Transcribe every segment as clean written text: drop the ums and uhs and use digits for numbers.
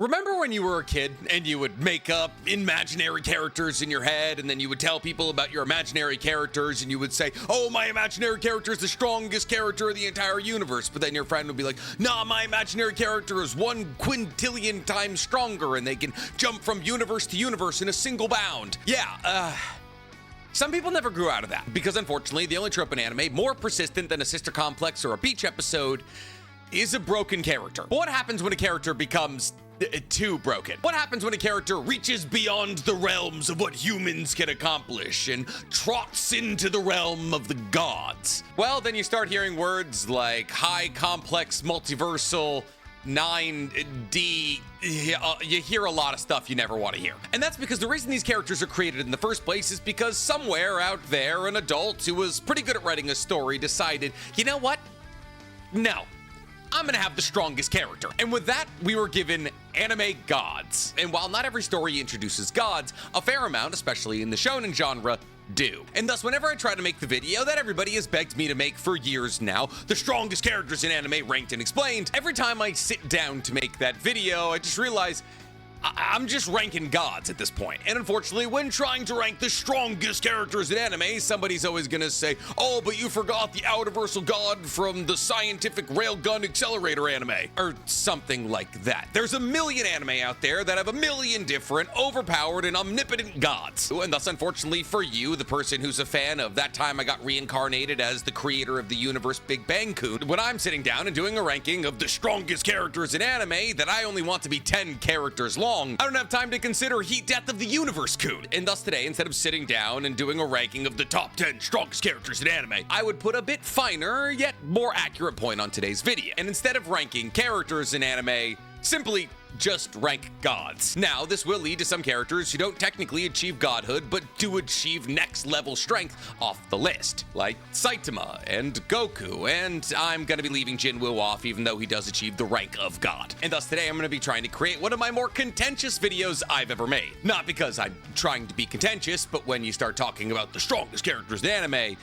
Remember when you were a kid and you would make up imaginary characters in your head, and then you would tell people about your imaginary characters, and you would say, oh, my imaginary character is the strongest character of the entire universe, but then your friend would be like, nah, my imaginary character is 1 quintillion times stronger, and they can jump from universe to universe in a single bound. Yeah, some people never grew out of that, because unfortunately, the only trope in anime more persistent than a sister complex or a beach episode is a broken character. But what happens when a character becomes too broken? What happens when a character reaches beyond the realms of what humans can accomplish and trots into the realm of the gods? Well, then you start hearing words like high complex multiversal 9D. You hear a lot of stuff you never want to hear. And that's because the reason these characters are created in the first place is because somewhere out there, an adult who was pretty good at writing a story decided, you know what? No. I'm gonna have the strongest character. And with that, we were given anime gods. And while not every story introduces gods, a fair amount, especially in the shonen genre, do. And thus, whenever I try to make the video that everybody has begged me to make for years now, the strongest characters in anime ranked and explained, every time I sit down to make that video, I just realize I'm just ranking gods at this point. And unfortunately, when trying to rank the strongest characters in anime, somebody's always gonna say, oh, but you forgot the universal god from the scientific railgun accelerator anime, or something like that. There's a million anime out there that have a million different overpowered and omnipotent gods. And thus, unfortunately for you, the person who's a fan of That Time I Got Reincarnated as the creator of the universe Big Bang Kun, when I'm sitting down and doing a ranking of the strongest characters in anime that I only want to be 10 characters long, I don't have time to consider Heat Death of the Universe Kun. And thus today, instead of sitting down and doing a ranking of the top 10 strongest characters in anime, I would put a bit finer, yet more accurate point on today's video. And instead of ranking characters in anime, simply just rank gods. Now, this will lead to some characters who don't technically achieve godhood, but do achieve next level strength off the list, like Saitama and Goku, and I'm gonna be leaving Jinwoo off even though he does achieve the rank of god. And thus today I'm gonna be trying to create one of my more contentious videos I've ever made. Not because I'm trying to be contentious, but when you start talking about the strongest characters in anime,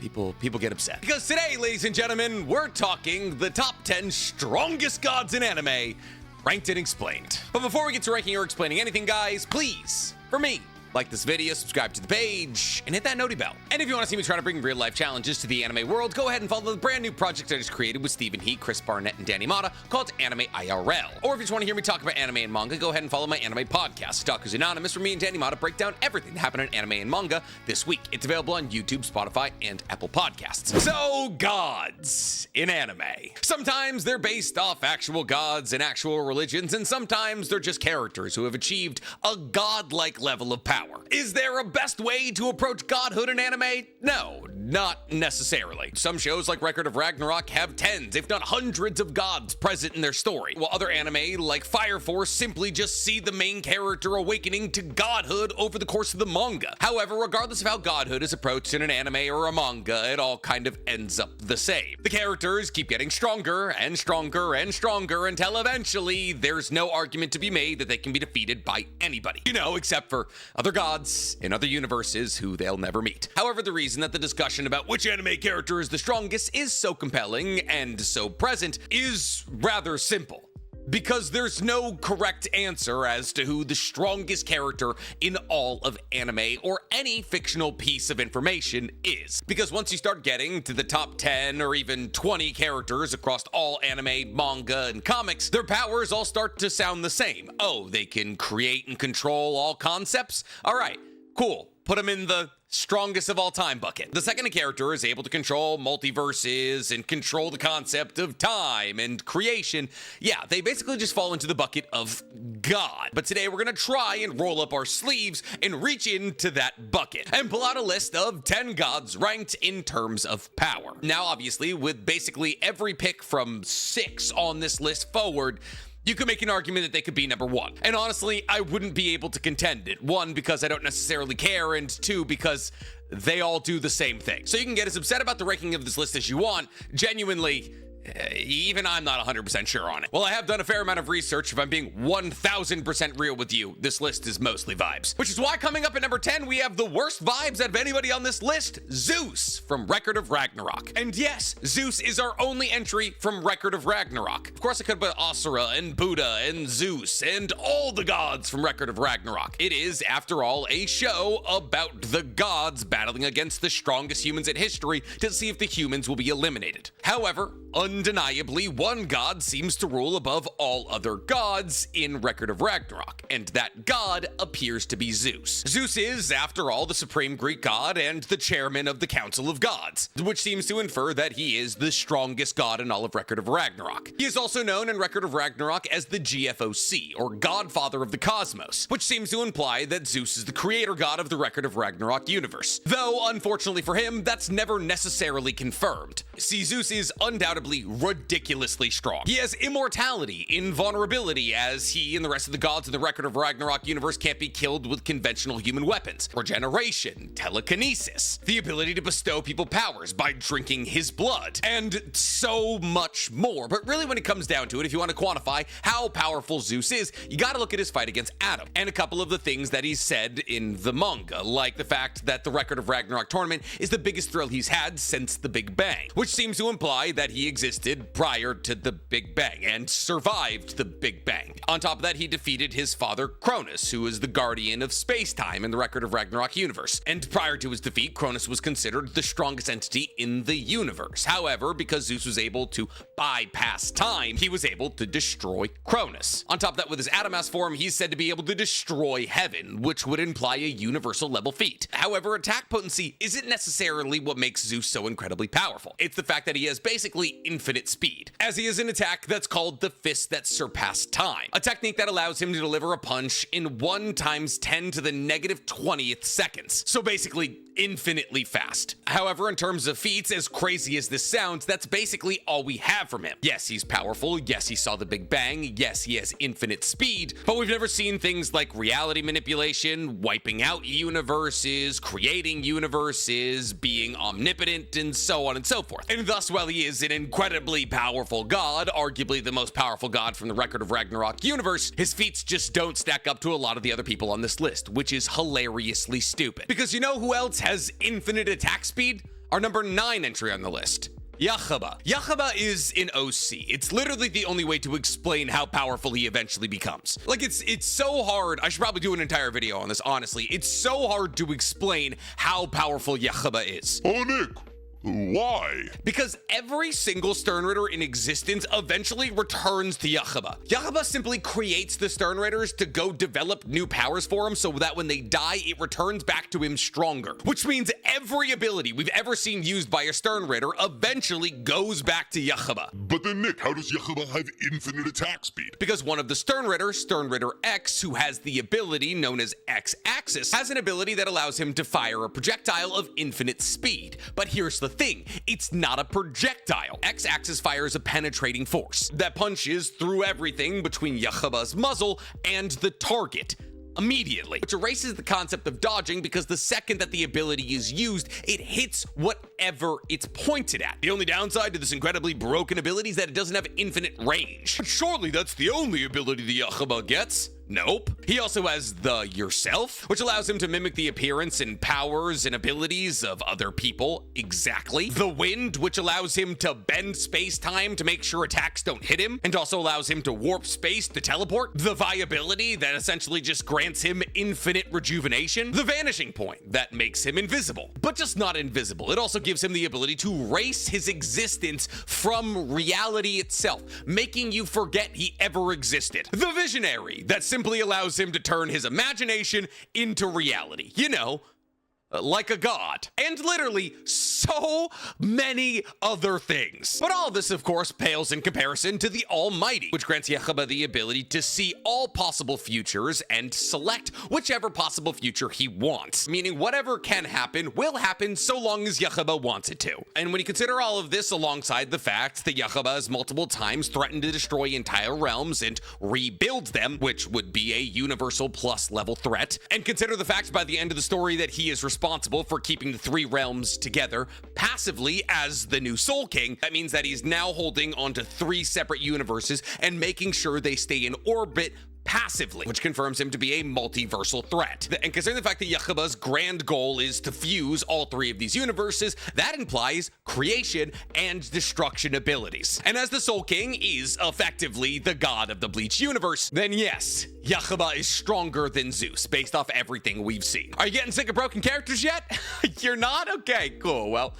people get upset. Because today, ladies and gentlemen, we're talking the top 10 strongest gods in anime, ranked and explained. But before we get to ranking or explaining anything, guys, please, for me, like this video, subscribe to the page, and hit that noti bell. And if you want to see me try to bring real life challenges to the anime world, go ahead and follow the brand new project I just created with Stephen He, Chris Barnett, and Danny Mata called Anime IRL. Or if you just want to hear me talk about anime and manga, go ahead and follow my anime podcast, Stalkers Anonymous, where me and Danny Mata break down everything that happened in anime and manga this week. It's available on YouTube, Spotify, and Apple Podcasts. So, gods in anime. Sometimes they're based off actual gods and actual religions, and sometimes they're just characters who have achieved a godlike level of power. Is there a best way to approach godhood in anime? No, not necessarily. Some shows like Record of Ragnarok have tens, if not hundreds of gods present in their story, while other anime like Fire Force simply just see the main character awakening to godhood over the course of the manga. However, regardless of how godhood is approached in an anime or a manga, it all kind of ends up the same. The characters keep getting stronger and stronger and stronger until eventually there's no argument to be made that they can be defeated by anybody. You know, except for other gods in other universes who they'll never meet. However, the reason that the discussion about which anime character is the strongest is so compelling and so present is rather simple. Because there's no correct answer as to who the strongest character in all of anime or any fictional piece of information is. Because once you start getting to the top 10 or even 20 characters across all anime, manga, and comics, their powers all start to sound the same. Oh, they can create and control all concepts? All right, cool. Put them in the strongest of all time bucket. The second a character is able to control multiverses and control the concept of time and creation, yeah, they basically just fall into the bucket of God. But today we're gonna try and roll up our sleeves and reach into that bucket and pull out a list of 10 gods ranked in terms of power. Now, obviously, with basically every pick from 6 on this list forward, you could make an argument that they could be number 1. And honestly, I wouldn't be able to contend it. 1, because I don't necessarily care, and 2, because they all do the same thing. So you can get as upset about the ranking of this list as you want. Genuinely, Even I'm not 100% sure on it. Well, I have done a fair amount of research. If I'm being 1000% real with you, this list is mostly vibes. Which is why coming up at number 10, we have the worst vibes out of anybody on this list, Zeus from Record of Ragnarok. And yes, Zeus is our only entry from Record of Ragnarok. Of course, I could put Asura and Buddha and Zeus and all the gods from Record of Ragnarok. It is, after all, a show about the gods battling against the strongest humans in history to see if the humans will be eliminated. However, undeniably, one god seems to rule above all other gods in Record of Ragnarok, and that god appears to be Zeus. Zeus is, after all, the supreme Greek god and the chairman of the Council of Gods, which seems to infer that he is the strongest god in all of Record of Ragnarok. He is also known in Record of Ragnarok as the GFOC, or Godfather of the Cosmos, which seems to imply that Zeus is the creator god of the Record of Ragnarok universe. Though, unfortunately for him, that's never necessarily confirmed. See, Zeus is undoubtedly ridiculously strong. He has immortality, invulnerability, as he and the rest of the gods in the Record of Ragnarok universe can't be killed with conventional human weapons, regeneration, telekinesis, the ability to bestow people powers by drinking his blood, and so much more. But really, when it comes down to it, if you want to quantify how powerful Zeus is, you gotta look at his fight against Adam, and a couple of the things that he said in the manga, like the fact that the Record of Ragnarok tournament is the biggest thrill he's had since the Big Bang, which seems to imply that he existed prior to the Big Bang and survived the Big Bang. On top of that, he defeated his father Cronus, who is the guardian of space-time in the Record of Ragnarok universe. And prior to his defeat, Cronus was considered the strongest entity in the universe. However, because Zeus was able to bypass time, he was able to destroy Cronus. On top of that, with his Adamas form, he's said to be able to destroy heaven, which would imply a universal level feat. However, attack potency isn't necessarily what makes Zeus so incredibly powerful. It's the fact that he has basically infinite speed, as he has an attack that's called the Fist That Surpassed Time, a technique that allows him to deliver a punch in 1 × 10 to the -20th seconds. So basically, infinitely fast. However, in terms of feats, as crazy as this sounds, that's basically all we have from him. Yes, he's powerful. Yes, he saw the Big Bang. Yes, he has infinite speed, but we've never seen things like reality manipulation, wiping out universes, creating universes, being omnipotent, and so on and so forth. And thus, while he is an incredibly powerful god, arguably the most powerful god from the Record of Ragnarok universe, his feats just don't stack up to a lot of the other people on this list, which is hilariously stupid. Because you know who else has infinite attack speed? Our number 9 entry on the list, Yhwach. Yhwach is an OC. It's literally the only way to explain how powerful he eventually becomes. Like, it's so hard. I should probably do an entire video on this, honestly. It's so hard to explain how powerful Yhwach is. Oh, Nick, why? Because every single Sternritter in existence eventually returns to Yhwach. Yhwach simply creates the Sternritters to go develop new powers for him so that when they die, it returns back to him stronger. Which means every ability we've ever seen used by a Sternritter eventually goes back to Yhwach. But then, Nick, how does Yhwach have infinite attack speed? Because one of the Sternritter, Sternritter X, who has the ability known as X-Axis, has an ability that allows him to fire a projectile of infinite speed. But here's the thing, it's not a projectile. X-Axis fires a penetrating force that punches through everything between Yhwach's muzzle and the target immediately, which erases the concept of dodging because the second that the ability is used, it hits whatever it's pointed at. The only downside to this incredibly broken ability is that it doesn't have infinite range. But surely that's the only ability the Yhwach gets. Nope. He also has the Yourself, which allows him to mimic the appearance and powers and abilities of other people. Exactly. The Wind, which allows him to bend space-time to make sure attacks don't hit him, and also allows him to warp space to teleport. The Viability, that essentially just grants him infinite rejuvenation. The Vanishing Point, that makes him invisible. But just not invisible. It also gives him the ability to erase his existence from reality itself, making you forget he ever existed. The Visionary, that simply allows him to turn his imagination into reality. You know, like a god. And literally so many other things. But all of this, of course, pales in comparison to the Almighty, which grants Yhwach the ability to see all possible futures and select whichever possible future he wants. Meaning whatever can happen will happen so long as Yhwach wants it to. And when you consider all of this alongside the fact that Yhwach has multiple times threatened to destroy entire realms and rebuild them, which would be a universal plus level threat, and consider the fact by the end of the story that he is responsible for keeping the three realms together passively as the new Soul King. That means that he's now holding onto three separate universes and making sure they stay in orbit passively, which confirms him to be a multiversal threat. And considering the fact that Yhwach's grand goal is to fuse all three of these universes, that implies creation and destruction abilities. And as the Soul King is effectively the god of the Bleach universe, then yes, Yhwach is stronger than Zeus based off everything we've seen. Are you getting sick of broken characters yet? You're not? Okay, cool. Well,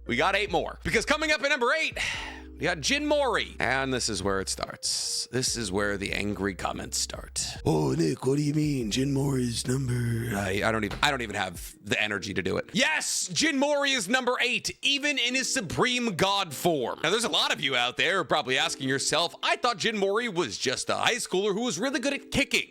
we got 8 more. Because coming up at number 8, we got Jin Mori. And this is where it starts. This is where the angry comments start. Oh, Nick, what do you mean? Jin Mori's number... I don't even have the energy to do it. Yes, Jin Mori is number 8, even in his supreme god form. Now, there's a lot of you out there probably asking yourself, I thought Jin Mori was just a high schooler who was really good at kicking.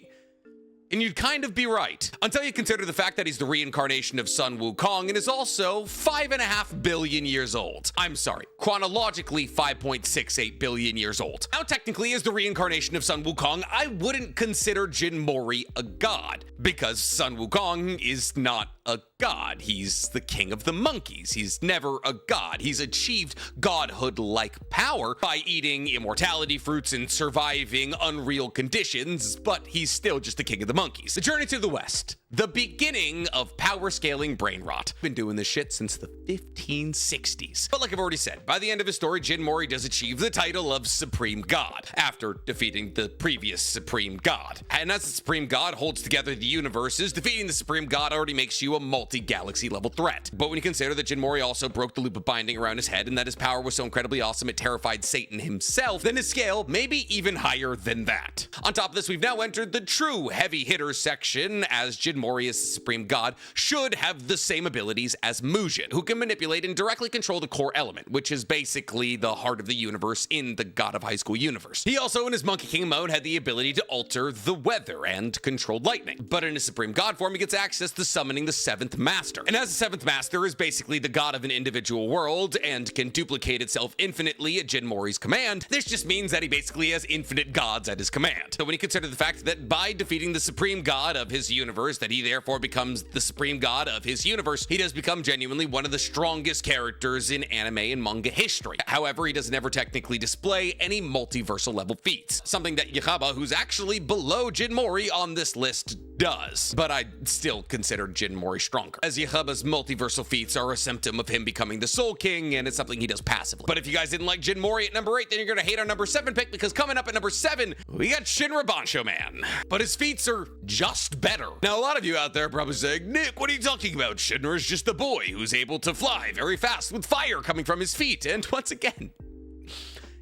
And you'd kind of be right, until you consider the fact that he's the reincarnation of Sun Wukong and is also 5.5 billion years old. I'm sorry, chronologically 5.68 billion years old. Now, technically, as the reincarnation of Sun Wukong, I wouldn't consider Jin Mori a god, because Sun Wukong is not a god. He's the king of the monkeys. He's never a god. He's achieved godhood-like power by eating immortality fruits and surviving unreal conditions, but he's still just the king of the monkeys. The journey to the west. The beginning of power scaling brain rot. Been doing this shit since the 1560s. But like I've already said, by the end of his story, Jin Mori does achieve the title of Supreme God after defeating the previous Supreme God. And as the Supreme God holds together the universes, defeating the Supreme God already makes you a multi-galaxy level threat. But when you consider that Jin Mori also broke the loop of binding around his head and that his power was so incredibly awesome it terrified Satan himself, then his scale may be even higher than that. On top of this, we've now entered the true heavy hitters section, as Jin Mori as the Supreme God should have the same abilities as Mujin, who can manipulate and directly control the core element, which is basically the heart of the universe in the God of High School universe. He also, in his Monkey King mode, had the ability to alter the weather and controlled lightning. But in his Supreme God form, he gets access to summoning the 7th Master. And as the 7th Master is basically the god of an individual world and can duplicate itself infinitely at Jin Mori's command, this just means that he basically has infinite gods at his command. So when you consider the fact that by defeating the Supreme God of his universe, that he therefore becomes the Supreme God of his universe, he does become genuinely one of the strongest characters in anime and manga history. However, he doesn't ever technically display any multiversal level feats, something that Yhwach, who's actually below Jin Mori on this list, does. But I'd still consider Jin Mori stronger, as Yhwach's multiversal feats are a symptom of him becoming the Soul King, and it's something he does passively. But if you guys didn't like Jin Mori at number 8, then you're gonna hate our number 7 pick, because coming up at number 7, we got Shinra Bancho Man. But his feats are just better. Now, a lot of you out there are probably saying, Nick, what are you talking about? Shinra is just a boy who's able to fly very fast with fire coming from his feet. And once again,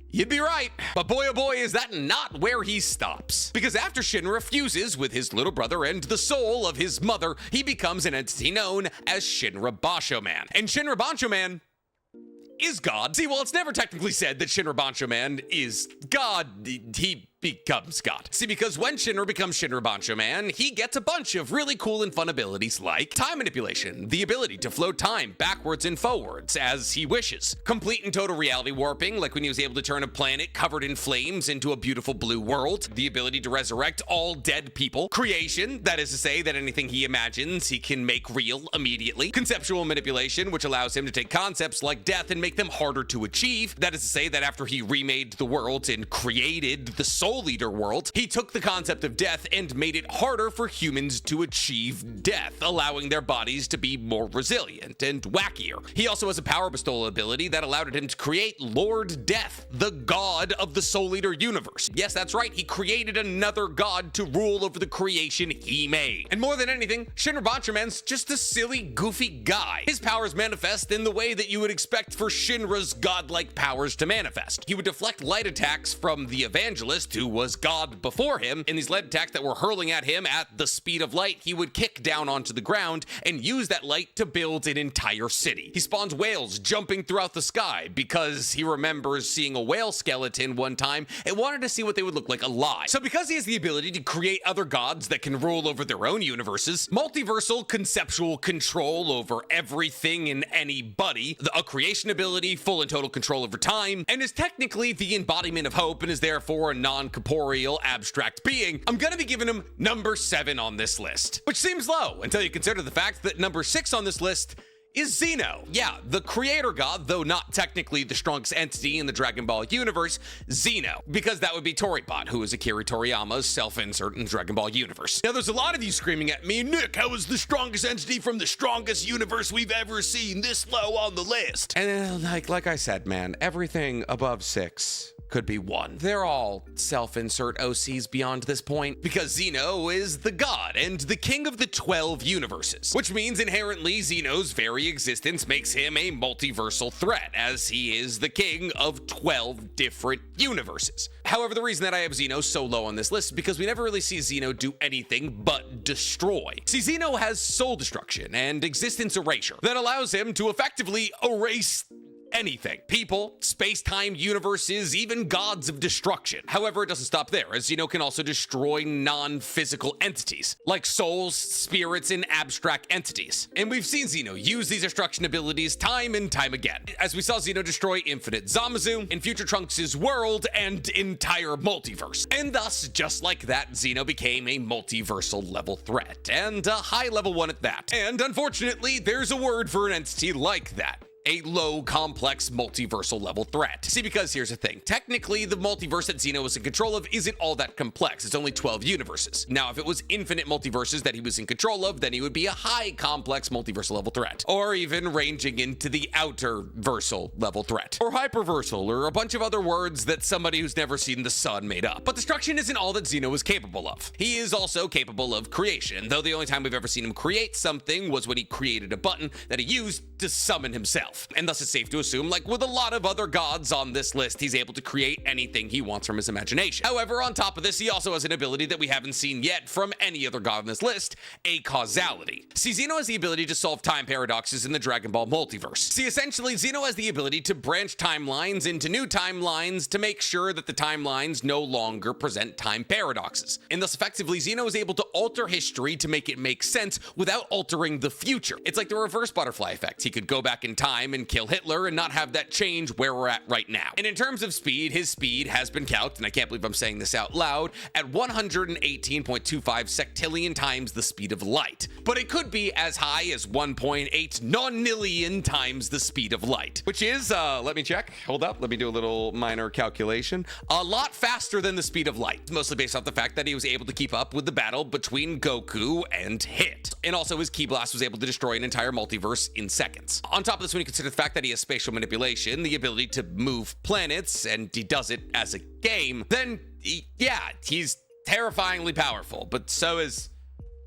you'd be right. But boy, oh boy, is that not where he stops. Because after Shinra fuses with his little brother and the soul of his mother, he becomes an entity known as Shinra Bancho Man. And Shinra Bancho Man is God. See, while it's never technically said that Shinra Bancho Man is God, he becomes God. See, because when Shinra becomes Shinra Bancho Man, he gets a bunch of really cool and fun abilities like time manipulation, the ability to float time backwards and forwards as he wishes, complete and total reality warping, like when he was able to turn a planet covered in flames into a beautiful blue world, the ability to resurrect all dead people, creation, that is to say that anything he imagines he can make real immediately, conceptual manipulation, which allows him to take concepts like death and make them harder to achieve, that is to say that after he remade the world and created the Soul Leader world, he took the concept of death and made it harder for humans to achieve death, allowing their bodies to be more resilient and wackier. He also has a power bestowal ability that allowed him to create Lord Death, the god of the Soul Leader universe. Yes, that's right, he created another god to rule over the creation he made. And more than anything, Shinra Bancho Man's just a silly, goofy guy. His powers manifest in the way that you would expect for Shinra's godlike powers to manifest. He would deflect light attacks from the Evangelist, who was God before him. In these light attacks that were hurling at him at the speed of light, he would kick down onto the ground and use that light to build an entire city. He spawns whales jumping throughout the sky because he remembers seeing a whale skeleton one time and wanted to see what they would look like alive. So because he has the ability to create other gods that can rule over their own universes, multiversal conceptual control over everything and anybody, a creation ability, full and total control over time, and is technically the embodiment of hope and is therefore a non-corporeal, abstract being, I'm gonna be giving him number 7 on this list, which seems low until you consider the fact that number 6 on this list is Zeno. Yeah, the creator god, though not technically the strongest entity in the Dragon Ball universe, Zeno, because that would be Toribot, who is Akira Toriyama's self-insert in the Dragon Ball universe. Now, there's a lot of you screaming at me, Nick, how is the strongest entity from the strongest universe we've ever seen this low on the list? And like I said, man, everything above 6 could be 1. They're all self-insert OCs beyond this point, because Zeno is the god and the king of the 12 universes, which means inherently Zeno's very existence makes him a multiversal threat, as he is the king of 12 different universes. However, the reason that I have Zeno so low on this list is because we never really see Zeno do anything but destroy. See, Zeno has soul destruction and existence erasure that allows him to effectively erase anything. People, space-time universes, even gods of destruction. However, it doesn't stop there, as Zeno can also destroy non-physical entities, like souls, spirits, and abstract entities. And we've seen Zeno use these destruction abilities time and time again, as we saw Zeno destroy Infinite Zamasu, in Future Trunks' world, and entire multiverse. And thus, just like that, Zeno became a multiversal level threat, and a high level one at that. And unfortunately, there's a word for an entity like that: a low, complex, multiversal level threat. See, because here's the thing. Technically, the multiverse that Zeno is in control of isn't all that complex. It's only 12 universes. Now, if it was infinite multiverses that he was in control of, then he would be a high, complex, multiversal level threat. Or even ranging into the outer versal level threat. Or hyperversal, or a bunch of other words that somebody who's never seen the sun made up. But destruction isn't all that Zeno is capable of. He is also capable of creation, though the only time we've ever seen him create something was when he created a button that he used to summon himself. And thus it's safe to assume, like with a lot of other gods on this list, he's able to create anything he wants from his imagination. However, on top of this, he also has an ability that we haven't seen yet from any other god on this list: a causality. See, Zeno has the ability to solve time paradoxes in the Dragon Ball multiverse. See, essentially, Zeno has the ability to branch timelines into new timelines to make sure that the timelines no longer present time paradoxes. And thus, effectively, Zeno is able to alter history to make it make sense without altering the future. It's like the reverse butterfly effect. He could go back in time and kill Hitler and not have that change where we're at right now. And in terms of speed, his speed has been calced, and I can't believe I'm saying this out loud, at 118.25 sectillion times the speed of light. But it could be as high as 1.8 nonillion times the speed of light, which is, let me check, hold up, let me do a little minor calculation, a lot faster than the speed of light, mostly based off the fact that he was able to keep up with the battle between Goku and Hit. And also his Ki Blast was able to destroy an entire multiverse in seconds. On top of this, when you consider the fact that he has spatial manipulation, the ability to move planets, and he does it as a game, then yeah, he's terrifyingly powerful, but so is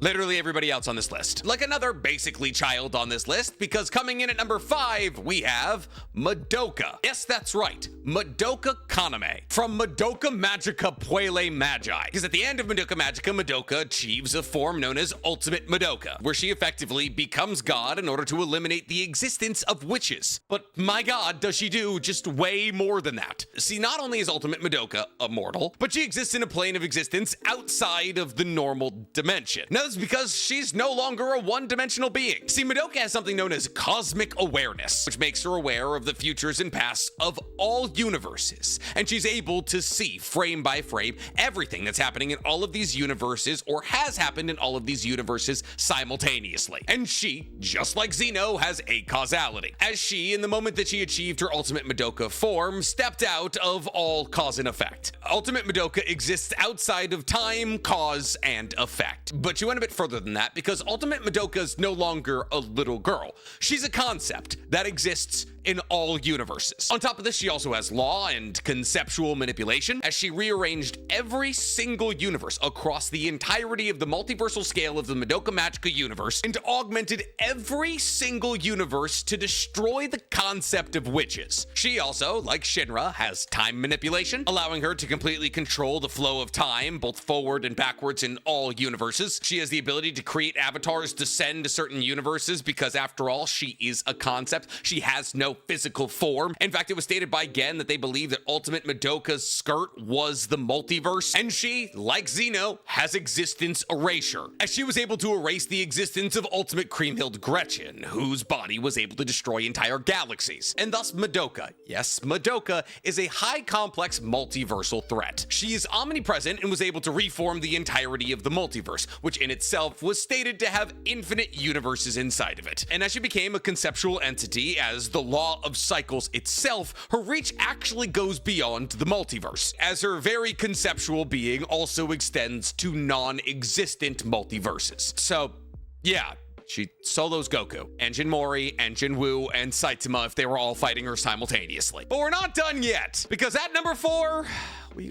literally everybody else on this list. Like another basically child on this list, because coming in at number 5, we have Madoka. Yes, that's right, Madoka Kaname from Madoka Magica Puele Magi. Because at the end of Madoka Magica, Madoka achieves a form known as Ultimate Madoka, where she effectively becomes God in order to eliminate the existence of witches. But my god, does she do just way more than that. See, not only is Ultimate Madoka immortal, but she exists in a plane of existence outside of the normal dimension. Now, that's because she's no longer a one-dimensional being. See, Madoka has something known as cosmic awareness, which makes her aware of the futures and pasts of all universes. And she's able to see, frame by frame, everything that's happening in all of these universes, or has happened in all of these universes simultaneously. And she, just like Zeno, has a causality, as she, in the moment that she achieved her Ultimate Madoka form, stepped out of all cause and effect. Ultimate Madoka exists outside of time, cause, and effect. But she went a bit further than that, because Ultimate Madoka is no longer a little girl. She's a concept that exists in all universes. On top of this, she also has law and conceptual manipulation, as she rearranged every single universe across the entirety of the multiversal scale of the Madoka Magica universe, and augmented every single universe to destroy the concept of witches. She also, like Shinra, has time manipulation, allowing her to completely control the flow of time, both forward and backwards in all universes. She has has the ability to create avatars descend to certain universes because, after all, she is a concept. She has no physical form. In fact, it was stated by Gen that they believe that Ultimate Madoka's skirt was the multiverse, and she, like Zeno, has existence erasure, as she was able to erase the existence of Ultimate Kriemhild Gretchen, whose body was able to destroy entire galaxies. And thus Madoka, yes, Madoka, is a high complex multiversal threat. She is omnipresent and was able to reform the entirety of the multiverse, which in itself was stated to have infinite universes inside of it. And as she became a conceptual entity, as the law of cycles itself, her reach actually goes beyond the multiverse, as her very conceptual being also extends to non-existent multiverses. So, yeah, she solos Goku, and Jin Mori, and Jin Woo, and Saitama if they were all fighting her simultaneously. But we're not done yet, because at number 4,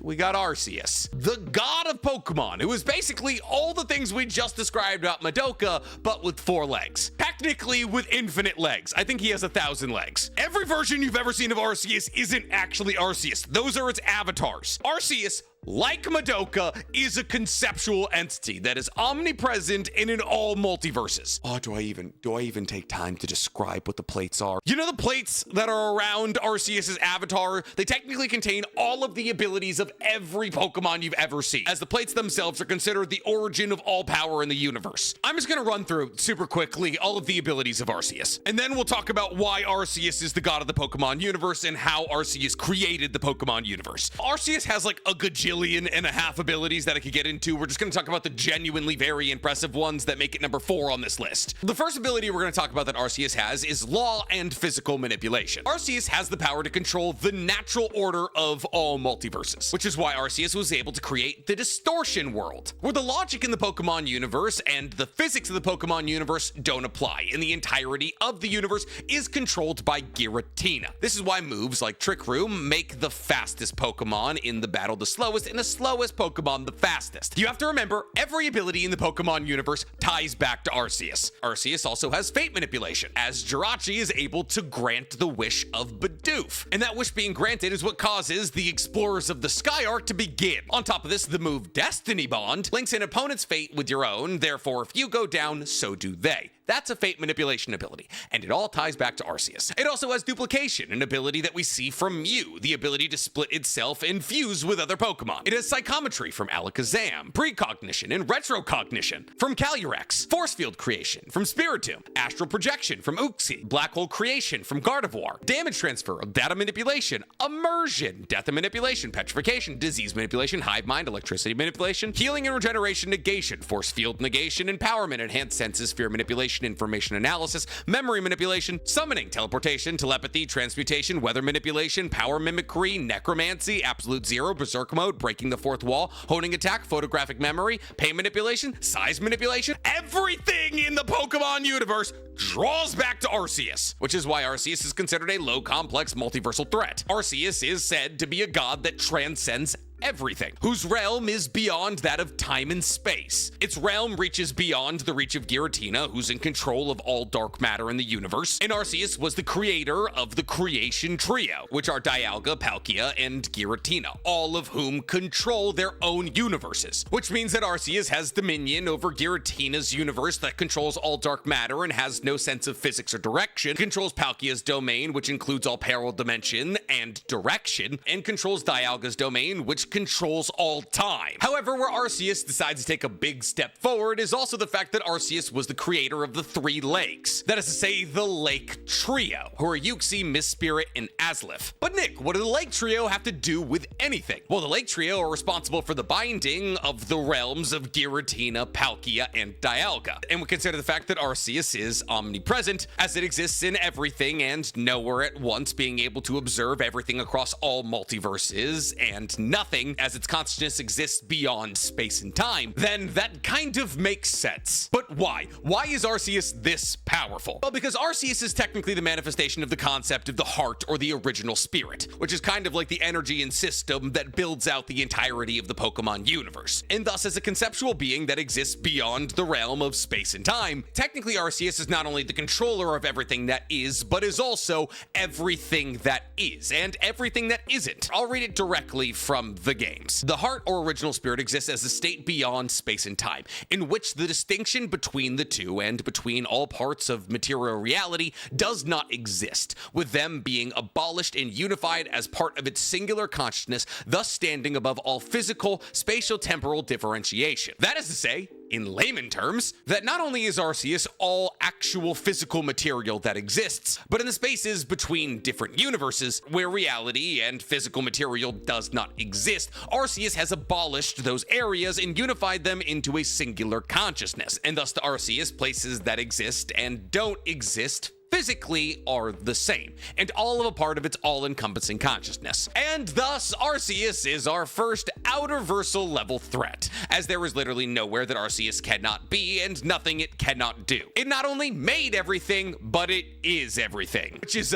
we got Arceus, the god of Pokemon, who is basically all the things we just described about Madoka, but with 4 legs. Technically with infinite legs. I think he has 1,000 legs. Every version you've ever seen of Arceus isn't actually Arceus. Those are its avatars. Arceus, like Madoka, is a conceptual entity that is omnipresent and in all multiverses. Oh, do I even take time to describe what the plates are? You know the plates that are around Arceus's avatar? They technically contain all of the abilities of every Pokemon you've ever seen, as the plates themselves are considered the origin of all power in the universe. I'm just gonna run through super quickly all of the abilities of Arceus, and then we'll talk about why Arceus is the god of the Pokemon universe and how Arceus created the Pokemon universe. Arceus has like a gajillion and a half abilities that I could get into. We're just going to talk about the genuinely very impressive ones that make it number 4 on this list. The first ability we're going to talk about that Arceus has is law and physical manipulation. Arceus has the power to control the natural order of all multiverses, which is why Arceus was able to create the distortion world, where the logic in the Pokemon universe and the physics of the Pokemon universe don't apply, and the entirety of the universe is controlled by Giratina. This is why moves like Trick Room make the fastest Pokemon in the battle the slowest, and the slowest Pokemon the fastest. You have to remember, every ability in the Pokemon universe ties back to Arceus. Arceus also has fate manipulation, as Jirachi is able to grant the wish of Bidoof, and that wish being granted is what causes the Explorers of the Sky Arc to begin. On top of this, the move Destiny Bond links an opponent's fate with your own, therefore if you go down, so do they. That's a fate manipulation ability, and it all ties back to Arceus. It also has duplication, an ability that we see from Mew, the ability to split itself and fuse with other Pokemon. It has psychometry from Alakazam, precognition and retrocognition from Calyrex, force field creation from Spiritomb, astral projection from Uxie, black hole creation from Gardevoir, damage transfer, data manipulation, immersion, death and manipulation, petrification, disease manipulation, hive mind, electricity manipulation, healing and regeneration negation, force field negation, empowerment, enhanced senses, fear manipulation, information analysis, memory manipulation, summoning, teleportation, telepathy, transmutation, weather manipulation, power mimicry, necromancy, absolute zero, berserk mode, breaking the fourth wall, honing attack, photographic memory, pain manipulation, size manipulation. Everything in the Pokemon universe draws back to Arceus, which is why Arceus is considered a low complex multiversal threat. Arceus is said to be a god that transcends everything, whose realm is beyond that of time and space. Its realm reaches beyond the reach of Giratina, who's in control of all dark matter in the universe, and Arceus was the creator of the Creation Trio, which are Dialga, Palkia, and Giratina, all of whom control their own universes, which means that Arceus has dominion over Giratina's universe that controls all dark matter and has no sense of physics or direction, controls Palkia's domain, which includes all parallel dimension and direction, and controls Dialga's domain, which controls all time. However, where Arceus decides to take a big step forward is also the fact that Arceus was the creator of the 3 lakes. That is to say, the Lake Trio, who are Uxie, Miss Spirit, and Azlif. But Nick, what do the Lake Trio have to do with anything? Well, the Lake Trio are responsible for the binding of the realms of Giratina, Palkia, and Dialga. And we consider the fact that Arceus is omnipresent, as it exists in everything and nowhere at once, being able to observe everything across all multiverses and nothing, as its consciousness exists beyond space and time, then that kind of makes sense. But why? Why is Arceus this powerful? Well, because Arceus is technically the manifestation of the concept of the heart or the original spirit, which is kind of like the energy and system that builds out the entirety of the Pokemon universe. And thus, as a conceptual being that exists beyond the realm of space and time, technically Arceus is not only the controller of everything that is, but is also everything that is and everything that isn't. I'll read it directly from the games. The heart or original spirit exists as a state beyond space and time, in which the distinction between the two and between all parts of material reality does not exist, with them being abolished and unified as part of its singular consciousness, thus standing above all physical, spatial-temporal differentiation. That is to say, in layman terms, that not only is Arceus all actual physical material that exists, but in the spaces between different universes, where reality and physical material does not exist, Arceus has abolished those areas and unified them into a singular consciousness, and thus the Arceus places that exist and don't exist physically are the same, and all of a part of its all-encompassing consciousness. And thus, Arceus is our first outerversal level threat, as there is literally nowhere that Arceus cannot be and nothing it cannot do. It not only made everything, but it is everything, which is,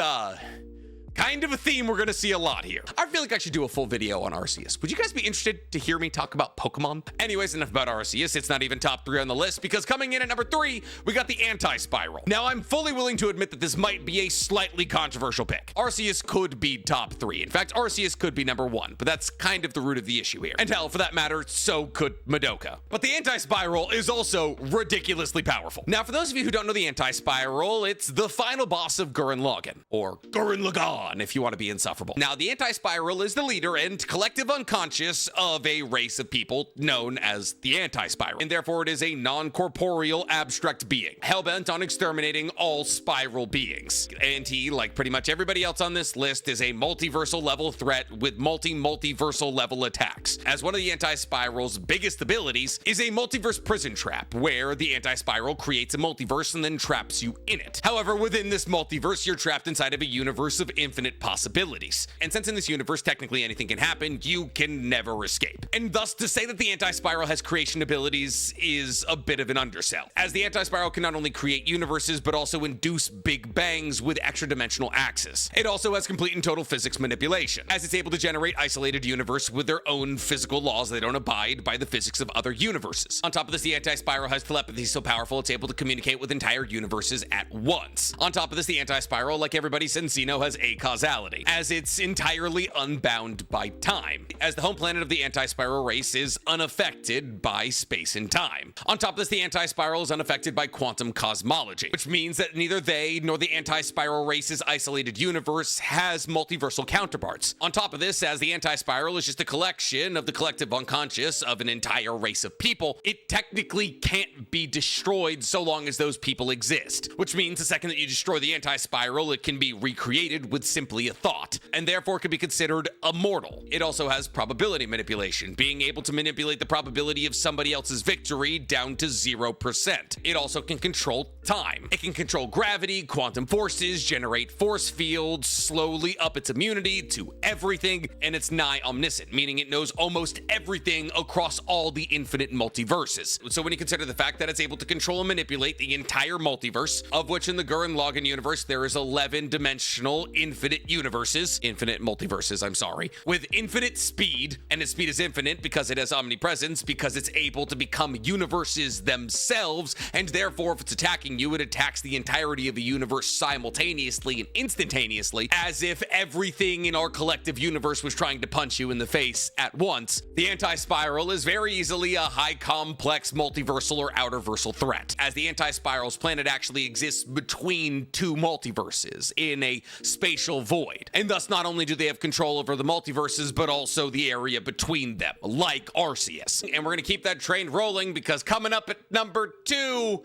kind of a theme we're gonna see a lot here. I feel like I should do a full video on Arceus. Would you guys be interested to hear me talk about Pokemon? Anyways, enough about Arceus. It's not even top 3 on the list, because coming in at number 3, we got the Anti-Spiral. Now, I'm fully willing to admit that this might be a slightly controversial pick. Arceus could be top 3. In fact, Arceus could be number 1, but that's kind of the root of the issue here. And hell, for that matter, so could Madoka. But the Anti-Spiral is also ridiculously powerful. Now, for those of you who don't know the Anti-Spiral, it's the final boss of Gurren Lagann, or Gurren Lagann, if you want to be insufferable. Now, the Anti-Spiral is the leader and collective unconscious of a race of people known as the Anti-Spiral, and therefore it is a non-corporeal abstract being, hellbent on exterminating all spiral beings. And he, like pretty much everybody else on this list, is a multiversal level threat with multiversal level attacks, as one of the Anti-Spiral's biggest abilities is a multiverse prison trap, where the Anti-Spiral creates a multiverse and then traps you in it. However, within this multiverse, you're trapped inside of a universe of infinite possibilities. And since in this universe technically anything can happen, you can never escape. And thus, to say that the Anti-Spiral has creation abilities is a bit of an undersell, as the Anti-Spiral can not only create universes, but also induce big bangs with extra-dimensional axes. It also has complete and total physics manipulation, as it's able to generate isolated universe with their own physical laws that don't abide by the physics of other universes. On top of this, the Anti-Spiral has telepathy so powerful it's able to communicate with entire universes at once. On top of this, the Anti-Spiral, like everybody since Zeno, has acausality, as it's entirely unbound by time, as the home planet of the Anti-Spiral race is unaffected by space and time. On top of this, the Anti-Spiral is unaffected by quantum cosmology, which means that neither they nor the Anti-Spiral race's isolated universe has multiversal counterparts. On top of this, as the Anti-Spiral is just a collection of the collective unconscious of an entire race of people, it technically can't be destroyed so long as those people exist, which means the second that you destroy the Anti-Spiral, it can be recreated with simply a thought, and therefore can be considered immortal. It also has probability manipulation, being able to manipulate the probability of somebody else's victory down to 0%. It also can control time. It can control gravity, quantum forces, generate force fields, slowly up its immunity to everything, and it's nigh omniscient, meaning it knows almost everything across all the infinite multiverses. So when you consider the fact that it's able to control and manipulate the entire multiverse, of which in the Gurren Lagann universe there is 11-dimensional infinite universes, infinite multiverses, I'm sorry, with infinite speed, and its speed is infinite because it has omnipresence, because it's able to become universes themselves, and therefore if it's attacking you, it attacks the entirety of the universe simultaneously and instantaneously, as if everything in our collective universe was trying to punch you in the face at once. The Anti-Spiral is very easily a high complex multiversal or outerversal threat, as the Anti-Spiral's planet actually exists between two multiverses in a spatial void, and thus not only do they have control over the multiverses, but also the area between them, like Arceus. And we're gonna keep that train rolling, because coming up at number 2,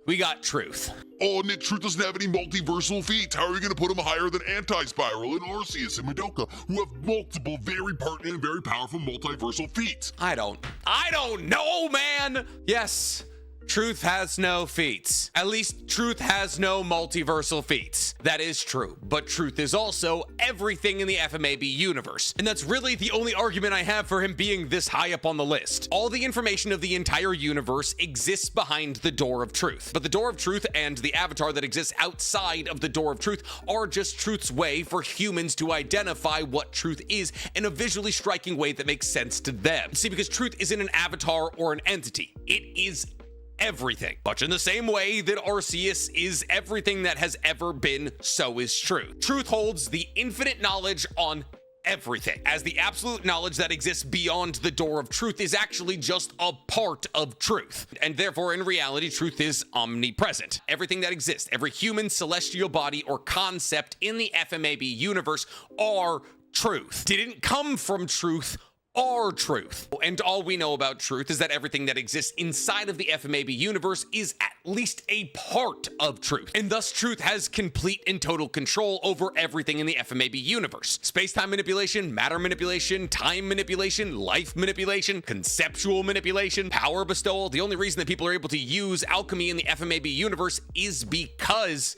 we got Truth. Oh, Nick, Truth doesn't have any multiversal feats. How are you going to put him higher than Anti-Spiral and Arceus and Madoka, who have multiple very pertinent and very powerful multiversal feats? I don't know, man. Yes, Truth has no feats. At least Truth has no multiversal feats. That is true, but Truth is also everything in the FMAB universe, and that's really the only argument I have for him being this high up on the list. All the information of the entire universe exists behind the Door of Truth, but the Door of Truth and the avatar that exists outside of the Door of Truth are just Truth's way for humans to identify what Truth is in a visually striking way that makes sense to them. See, because Truth isn't an avatar or an entity, it is everything. Much in the same way that Arceus is everything that has ever been, so is Truth. Truth holds the infinite knowledge on everything, as the absolute knowledge that exists beyond the door of truth is actually just a part of truth. And therefore, in reality, truth is omnipresent. Everything that exists, every human, celestial body, or concept in the FMAB universe are truth. Didn't come from truth, are truth. And all we know about truth is that everything that exists inside of the FMAB universe is at least a part of truth. And thus truth has complete and total control over everything in the FMAB universe. Space-time manipulation, matter manipulation, time manipulation, life manipulation, conceptual manipulation, power bestowal. The only reason that people are able to use alchemy in the FMAB universe is because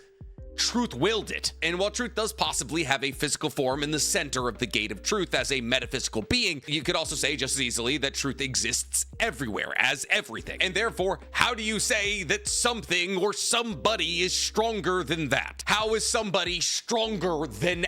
truth willed it. And while truth does possibly have a physical form in the center of the gate of truth as a metaphysical being, you could also say just as easily that truth exists everywhere as everything. And therefore, how do you say that something or somebody is stronger than that? How is somebody stronger than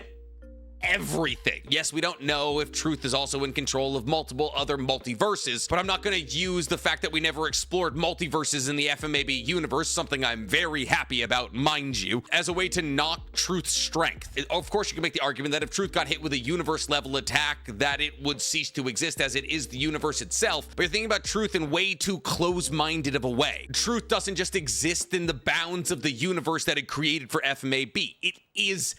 everything? Yes, we don't know if truth is also in control of multiple other multiverses, but I'm not going to use the fact that we never explored multiverses in the FMAB universe, something I'm very happy about, mind you, as a way to knock truth's strength. Of course, you can make the argument that if truth got hit with a universe-level attack, that it would cease to exist as it is the universe itself, but you're thinking about truth in way too close-minded of a way. Truth doesn't just exist in the bounds of the universe that it created for FMAB. It is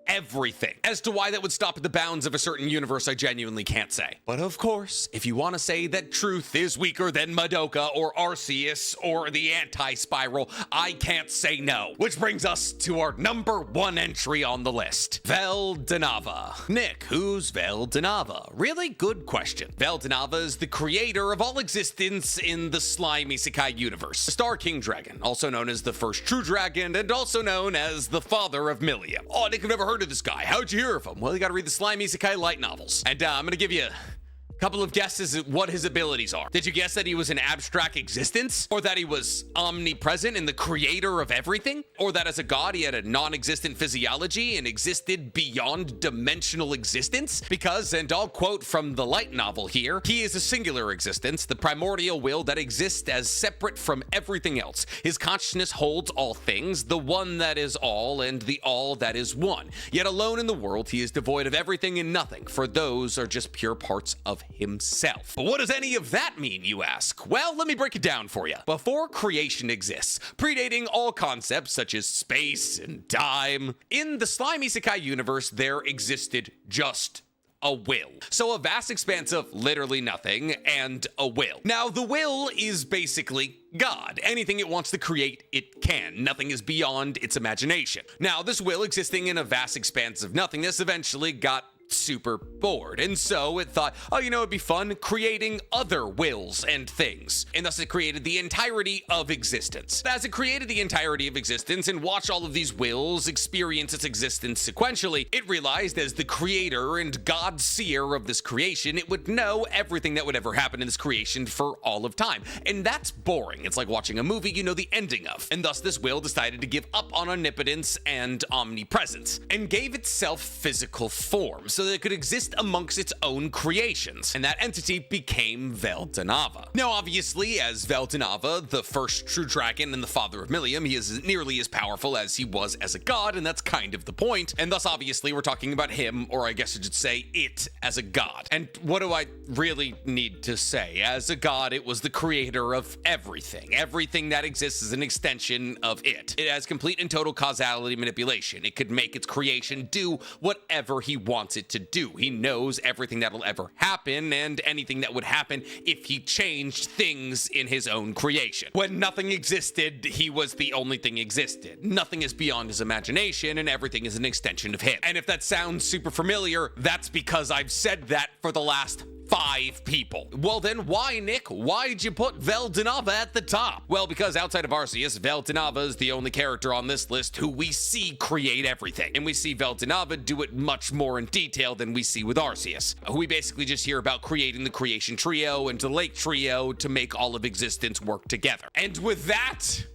everything. As to why that would stop at the bounds of a certain universe, I genuinely can't say. But of course, if you want to say that truth is weaker than Madoka or Arceus or the anti-spiral, I can't say no. Which brings us to our number 1 entry on the list, Veldanava. Nick, who's Veldanava? Really good question. Veldanava is the creator of all existence in the slime isekai universe. The Star King Dragon, also known as the first true dragon, and also known as the father of Millia. Oh, Nick, I've never heard of this guy. How'd you hear of him? Well, you gotta read the slime isekai light novels. And I'm gonna give you a couple of guesses at what his abilities are. Did you guess that he was an abstract existence? Or that he was omnipresent and the creator of everything? Or that as a god he had a non-existent physiology and existed beyond dimensional existence? Because, and I'll quote from the light novel here, he is a singular existence, the primordial will that exists as separate from everything else. His consciousness holds all things, the one that is all and the all that is one. Yet alone in the world he is devoid of everything and nothing, for those are just pure parts of himself. But what does any of that mean, you ask? Well, let me break it down for you. Before creation exists, predating all concepts such as space and time, in the slime isekai universe, there existed just a will. So a vast expanse of literally nothing and a will. Now, the will is basically God. Anything it wants to create, it can. Nothing is beyond its imagination. Now, this will existing in a vast expanse of nothingness eventually got super bored, and so it thought, oh, you know, it'd be fun creating other wills and things, and thus it created the entirety of existence. As it created the entirety of existence and watched all of these wills experience its existence sequentially, it realized as the creator and god seer of this creation, it would know everything that would ever happen in this creation for all of time, and that's boring. It's like watching a movie you know the ending of, and thus this will decided to give up on omnipotence and omnipresence, and gave itself physical form, so that it could exist amongst its own creations, and that entity became Veldanava. Now, obviously, as Veldanava, the first true dragon and the father of Millia, he isn't nearly as powerful as he was as a god, and that's kind of the point, and thus, obviously, we're talking about him, or I guess I should say it, as a god. And what do I really need to say? As a god, it was the creator of everything. Everything that exists is an extension of it. It has complete and total causality manipulation. It could make its creation do whatever he wants it to do. He knows everything that'll ever happen and anything that would happen if he changed things in his own creation. When nothing existed, he was the only thing existed. Nothing is beyond his imagination and everything is an extension of him. And if that sounds super familiar, that's because I've said that for the last 5 people. Well then, why, Nick? Why'd you put Veldanava at the top? Well, because outside of Arceus, Veldanava is the only character on this list who we see create everything. And we see Veldanava do it much more in detail than we see with Arceus, who we basically just hear about creating the creation trio and the lake trio to make all of existence work together. And with that,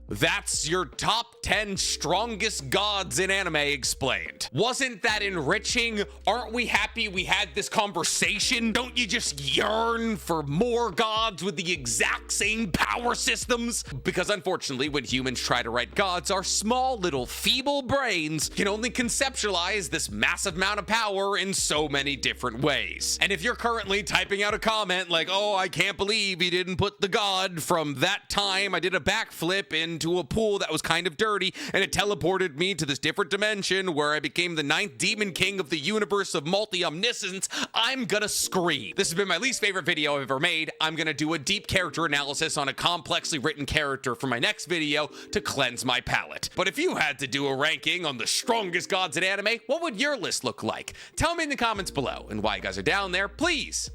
That's your top 10 strongest gods in anime explained. Wasn't that enriching? Aren't we happy we had this conversation? Don't you just yearn for more gods with the exact same power systems? Because unfortunately, when humans try to write gods, our small little feeble brains can only conceptualize this massive amount of power in so many different ways. And if you're currently typing out a comment like, oh, I can't believe he didn't put the god from that time I did a backflip into a pool that was kind of dirty and it teleported me to this different dimension where I became the 9th demon king of the universe of multi-omniscience, I'm gonna scream. This has been my least favorite video I've ever made. I'm gonna do a deep character analysis on a complexly written character for my next video to cleanse my palate. But if you had to do a ranking on the strongest gods in anime, what would your list look like? Tell me in the comments below, and while you guys are down there, please,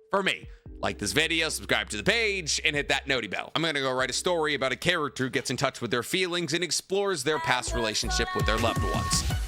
for me, like this video, subscribe to the page, and hit that noti bell. I'm gonna go write a story about a character who gets in touch with their feelings and explores their past relationship with their loved ones.